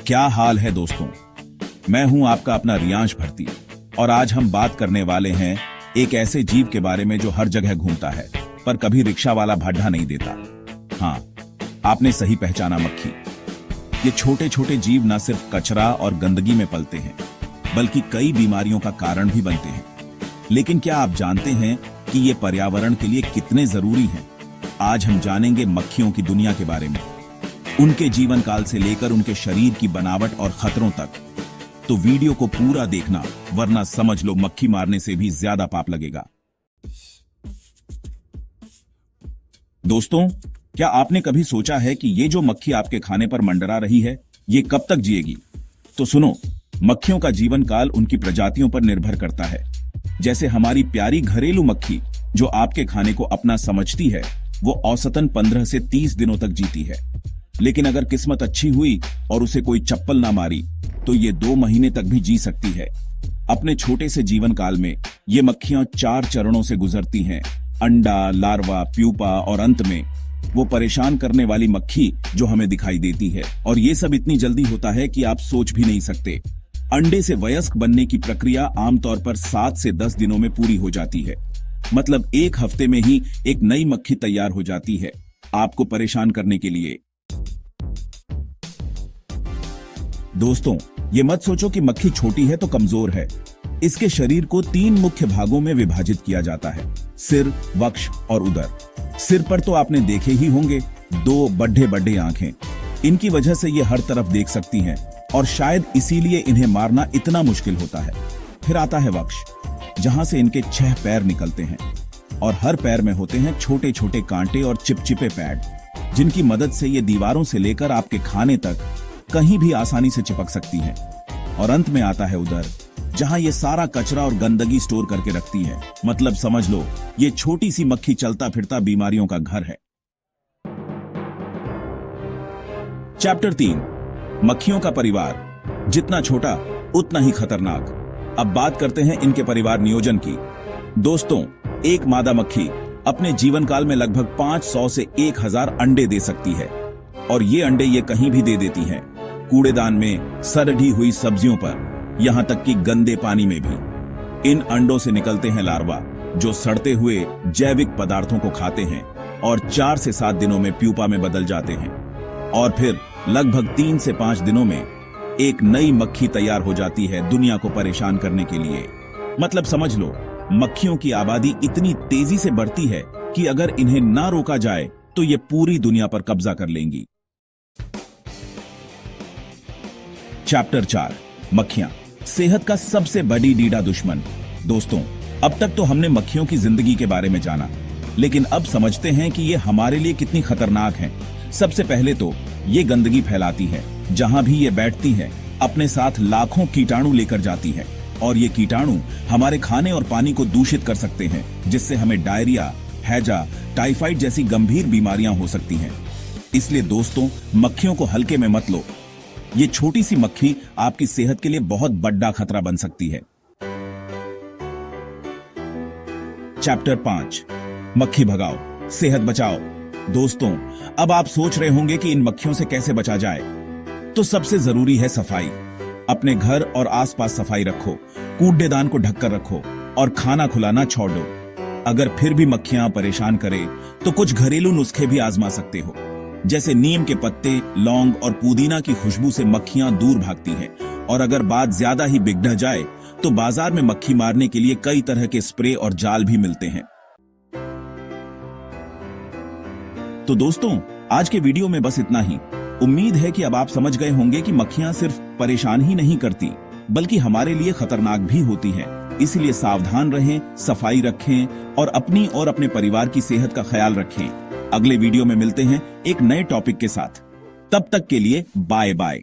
क्या हाल है दोस्तों। मैं हूं आपका अपना रियांश भर्ती और आज हम बात करने वाले हैं एक ऐसे जीव के बारे में जो हर जगह घूमता है पर कभी रिक्शा वाला भाड़ा नहीं देता। हाँ, आपने सही पहचाना, मक्खी। ये छोटे छोटे जीव न सिर्फ कचरा और गंदगी में पलते हैं बल्कि कई बीमारियों का कारण भी बनते हैं। लेकिन क्या आप जानते हैं कि ये पर्यावरण के लिए कितने जरूरी हैं? आज हम जानेंगे मक्खियों की दुनिया के बारे में, उनके जीवन काल से लेकर उनके शरीर की बनावट और खतरों तक। तो वीडियो को पूरा देखना, वरना समझ लो मक्खी मारने से भी ज्यादा पाप लगेगा। दोस्तों, क्या आपने कभी सोचा है कि ये जो मक्खी आपके खाने पर मंडरा रही है, ये कब तक जिएगी? तो सुनो, मक्खियों का जीवन काल उनकी प्रजातियों पर निर्भर करता है। जैसे हमारी प्यारी घरेलू मक्खी जो आपके खाने को अपना समझती है, वो औसतन 15 से 30 दिनों तक जीती है। लेकिन अगर किस्मत अच्छी हुई और उसे कोई चप्पल ना मारी तो ये 2 महीने तक भी जी सकती है। अपने छोटे से जीवन काल में ये मक्खियां 4 चरणों से गुजरती हैं: अंडा, लार्वा, प्यूपा और अंत में वो परेशान करने वाली मक्खी जो हमें दिखाई देती है। और ये सब इतनी जल्दी होता है कि आप सोच भी नहीं सकते। अंडे से वयस्क बनने की प्रक्रिया आमतौर पर 7 से 10 दिनों में पूरी हो जाती है। मतलब 1 हफ्ते में ही एक नई मक्खी तैयार हो जाती है आपको परेशान करने के लिए। दोस्तों, ये मत सोचो कि मक्खी छोटी है तो कमजोर है। इसके शरीर को 3 मुख्य भागों में विभाजित किया जाता है: सिर, वक्ष और उदर। सिर पर तो आपने देखे ही होंगे 2 बड्ढे बड्ढे आंखें। इनकी वजह से ये हर तरफ देख सकती हैं और शायद इसीलिए इन्हें मारना इतना मुश्किल होता है। फिर आता है वक्ष, जहां से इनके 6 पैर निकलते हैं और हर पैर में होते हैं छोटे छोटे कांटे और चिपचिपे पैड, जिनकी मदद से ये दीवारों से लेकर आपके खाने तक कहीं भी आसानी से चिपक सकती हैं। और अंत में आता है उदर, जहां ये सारा कचरा और गंदगी स्टोर करके रखती है। मतलब समझ लो, ये छोटी सी मक्खी चलता फिरता बीमारियों का घर है। चैप्टर 3, मक्खियों का परिवार। जितना छोटा उतना ही खतरनाक। अब बात करते हैं इनके परिवार नियोजन की। दोस्तों, एक मादा मक्खी अपने जीवन काल में लगभग 500 से 1000 अंडे दे सकती है। और ये अंडे ये कहीं भी दे देती हैं, कूड़ेदान में, सड़ी हुई सब्जियों पर, यहां तक कि गंदे पानी में भी। इन अंडों से निकलते हैं लार्वा, जो सड़ते हुए जैविक पदार्थों को खाते हैं और 4 से 7 दिनों में प्यूपा में बदल जाते हैं। और फिर लगभग 3 से 5 दिनों में एक नई मक्खी तैयार हो जाती है दुनिया को परेशान करने के लिए। मतलब समझ लो, मक्खियों की आबादी इतनी तेजी से बढ़ती है कि अगर इन्हें ना रोका जाए तो ये पूरी दुनिया पर कब्जा कर लेंगी। चैप्टर 4, मक्खियां, सेहत का सबसे बड़ी डीडा दुश्मन। दोस्तों, अब तक तो हमने मक्खियों की जिंदगी के बारे में जाना, लेकिन अब समझते हैं कि ये हमारे लिए कितनी खतरनाक हैं। सबसे पहले तो ये गंदगी फैलाती है। जहां भी ये बैठती है, अपने साथ लाखों कीटाणु लेकर जाती है और ये कीटाणु हमारे खाने और पानी को दूषित कर सकते हैं, जिससे हमें डायरिया, हैजा, टाइफाइड जैसी गंभीर बीमारियां हो सकती हैं। इसलिए दोस्तों, मक्खियों को हल्के में मत लो। ये छोटी सी मक्खी आपकी सेहत के लिए बहुत बड़ा खतरा बन सकती है। चैप्टर 5, मक्खी भगाओ, सेहत बचाओ। दोस्तों, अब आप सोच रहे होंगे कि इन मक्खियों से कैसे बचा जाए। तो सबसे जरूरी है सफाई। अपने घर और आसपास सफाई रखो, कूड़ेदान को ढककर रखो और खाना खुलाना छोड़ दो। अगर फिर भी मक्खियां परेशान करें तो कुछ घरेलू नुस्खे भी आजमा सकते हो। जैसे नीम के पत्ते, लौंग और पुदीना की खुशबू से मक्खियां दूर भागती हैं। और अगर बात ज्यादा ही बिगड़ जाए तो बाजार में मक्खी मारने के लिए कई तरह के स्प्रे और जाल भी मिलते हैं। तो दोस्तों, आज के वीडियो में बस इतना ही। उम्मीद है कि अब आप समझ गए होंगे कि मक्खियां सिर्फ परेशान ही नहीं करती बल्कि हमारे लिए खतरनाक भी होती हैं। इसलिए सावधान रहें, सफाई रखें और अपनी और अपने परिवार की सेहत का ख्याल रखें। अगले वीडियो में मिलते हैं एक नए टॉपिक के साथ। तब तक के लिए बाय बाय।